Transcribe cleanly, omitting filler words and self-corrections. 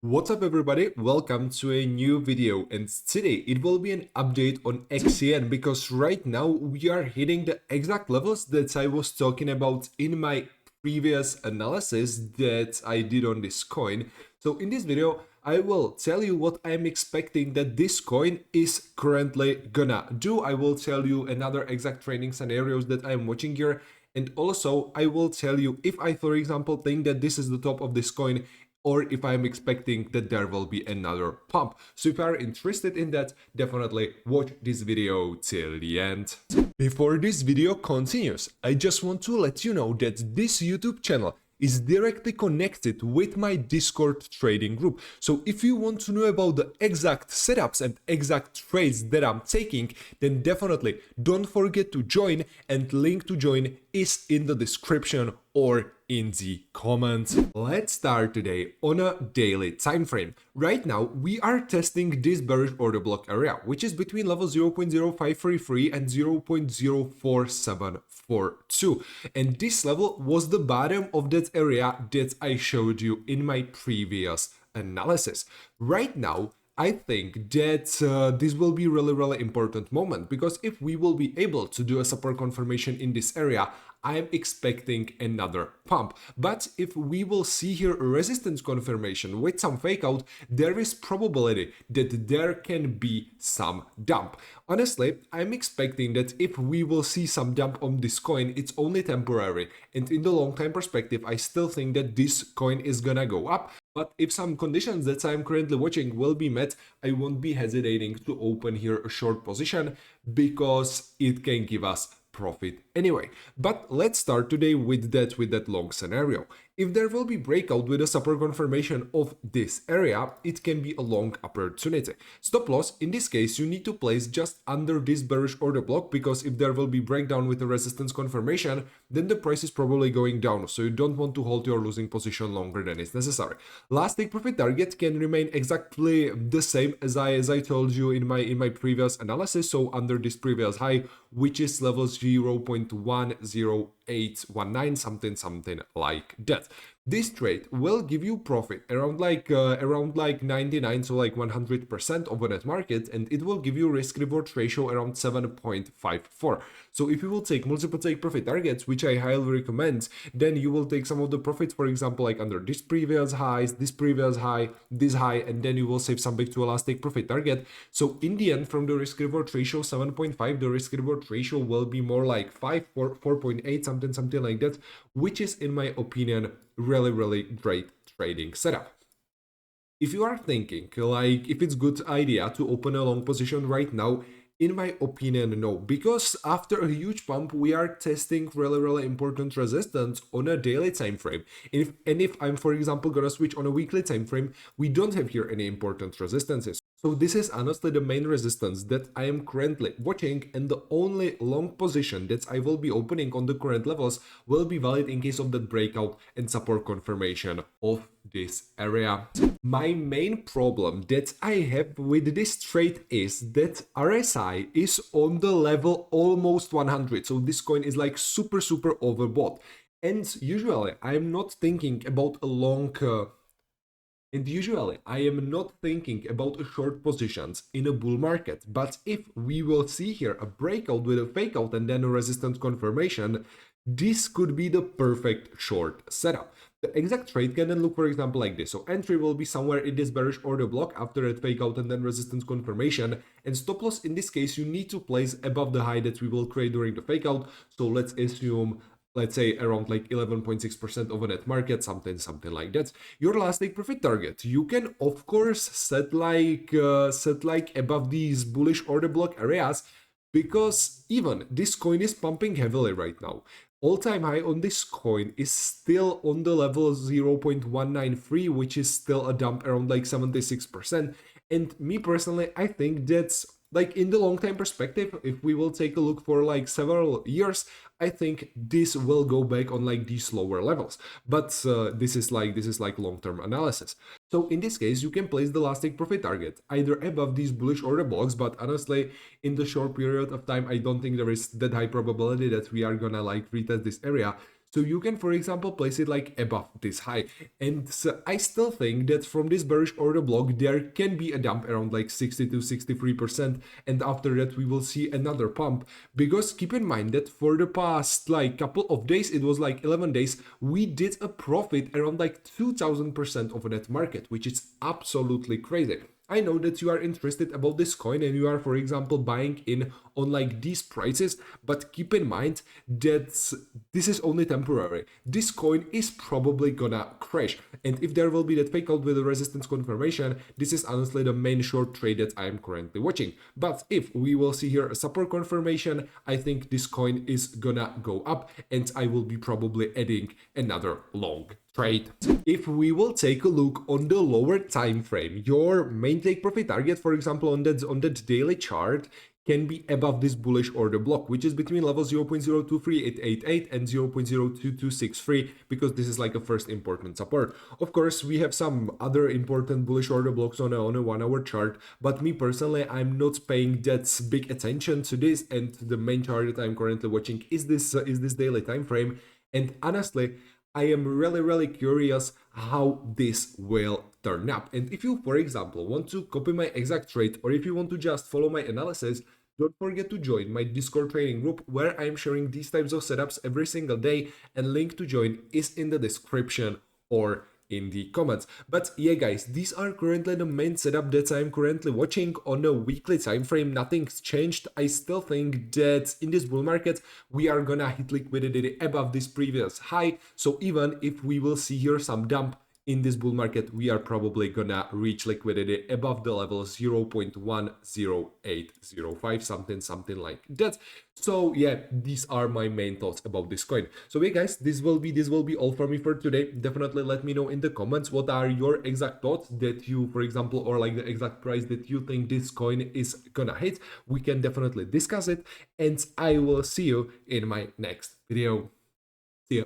What's up everybody, welcome to a new video, and today it will be an update on XCN because right now we are hitting the exact levels that I was talking about in my previous analysis that I did on this coin. So in this video I will tell you what I'm expecting that this coin is currently gonna do. I will tell you another exact trading scenarios that I'm watching here, and also I will tell you if I, for example, think that this is the top of this coin or if I'm expecting that there will be another pump. So if you are interested in that, definitely watch this video till the end. Before this video continues, I just want to let you know that this YouTube channel is directly connected with my Discord trading group. So if you want to know about the exact setups and exact trades that I'm taking, then definitely don't forget to join, and link to join is in the description or in the comments. Let's start today on a daily time frame. Right now we are testing this bearish order block area, which is between level 0.0533 and 0.04742, and this level was the bottom of that area that I showed you in my previous analysis. Right now I think that this will be really important moment, because if we will be able to do a support confirmation in this area, I'm expecting another pump. But if we will see here a resistance confirmation with some fake out, there is probability that there can be some dump. Honestly, I'm expecting that if we will see some dump on this coin, it's only temporary, and in the long time perspective I still think that this coin is gonna go up. But if some conditions that I'm currently watching will be met, I won't be hesitating to open here a short position, because it can give us profit anyway. But let's start today with that long scenario. If there will be breakout with a support confirmation of this area, it can be a long opportunity. Stop loss in this case you need to place just under this bearish order block, because if there will be breakdown with a resistance confirmation, then the price is probably going down, so you don't want to hold your losing position longer than is necessary. Last take profit target can remain exactly the same as I told you in my previous analysis, so under this previous high, which is level 0.10819, something like that. This trade will give you profit around like 99, so like 100% of a net market, and it will give you risk reward ratio around 7.54. So if you will take multiple take profit targets, which I highly recommend, then you will take some of the profits, for example, like under this previous highs, this previous high, this high, and then you will save some back to a last take profit target. So in the end, from the risk reward ratio 7.5, the risk reward ratio will be more like 4.8, something like that, which is in my opinion really great trading setup. If you are thinking like if it's good idea to open a long position right now, in my opinion, no, because after a huge pump we are testing really important resistance on a daily time frame. If I'm, for example, gonna switch on a weekly time frame, we don't have here any important resistances. So this is honestly the main resistance that I am currently watching, and the only long position that I will be opening on the current levels will be valid in case of that breakout and support confirmation of this area. My main problem that I have with this trade is that RSI is on the level almost 100, so this coin is like super overbought, and usually I am not thinking about a long and usually I am not thinking about a short positions in a bull market. But if we will see here a breakout with a fake out and then a resistance confirmation, this could be the perfect short setup. The exact trade can then look, for example, like this. So entry will be somewhere in this bearish order block after a fake out and then resistance confirmation, and stop loss in this case you need to place above the high that we will create during the fake out. So let's assume, let's say around like 11.6% of a net market, something like that. Your last take profit target, you can of course set like above these bullish order block areas, because even this coin is pumping heavily right now. All-time high on this coin is still on the level 0.193, which is still a dump around like 76%. And me personally, I think that's like in the long time perspective, if we will take a look for like several years, I think this will go back on like these lower levels. But this is like long-term analysis. So in this case, you can place the last take profit target either above these bullish order blocks, but honestly, in the short period of time, I don't think there is that high probability that we are gonna like retest this area. So you can, for example, place it like above this high. And so I still think that from this bearish order block, there can be a dump around like 60 to 63%. And after that, we will see another pump. Because keep in mind that for the past like couple of days, it was like 11 days, we did a profit around like 2000% of that market, which is absolutely crazy. I know that you are interested about this coin and you are, for example, buying in on like these prices, but keep in mind that this is only temporary. This coin is probably gonna crash. And if there will be that fake out with a resistance confirmation, this is honestly the main short trade that I am currently watching. But if we will see here a support confirmation, I think this coin is gonna go up and I will be probably adding another long trade. If we will take a look on the lower time frame, your main take profit target, for example, on that daily chart can be above this bullish order block, which is between level 0.023888 and 0.02263, because this is like a first important support. Of course, we have some other important bullish order blocks on a 1 hour chart, but me personally, I'm not paying that big attention to this, and the main chart that I'm currently watching is this daily time frame. And honestly, I am really curious how this will turn up. And if you, for example, want to copy my exact trade, or if you want to just follow my analysis, don't forget to join my Discord training group where I'm sharing these types of setups every single day, and link to join is in the description or in the comments. But yeah guys, these are currently the main setup that I'm currently watching on a weekly time frame. Nothing's changed. I still think that in this bull market we are gonna hit liquidity above this previous high, so even if we will see here some dump in this bull market, we are probably gonna reach liquidity above the level 0.10805, something like that. So yeah, these are my main thoughts about this coin. So yeah guys, this will be all from me for today. Definitely let me know in the comments what are your exact thoughts that you, for example, or like the exact price that you think this coin is gonna hit. We can definitely discuss it, and I will see you in my next video. See ya.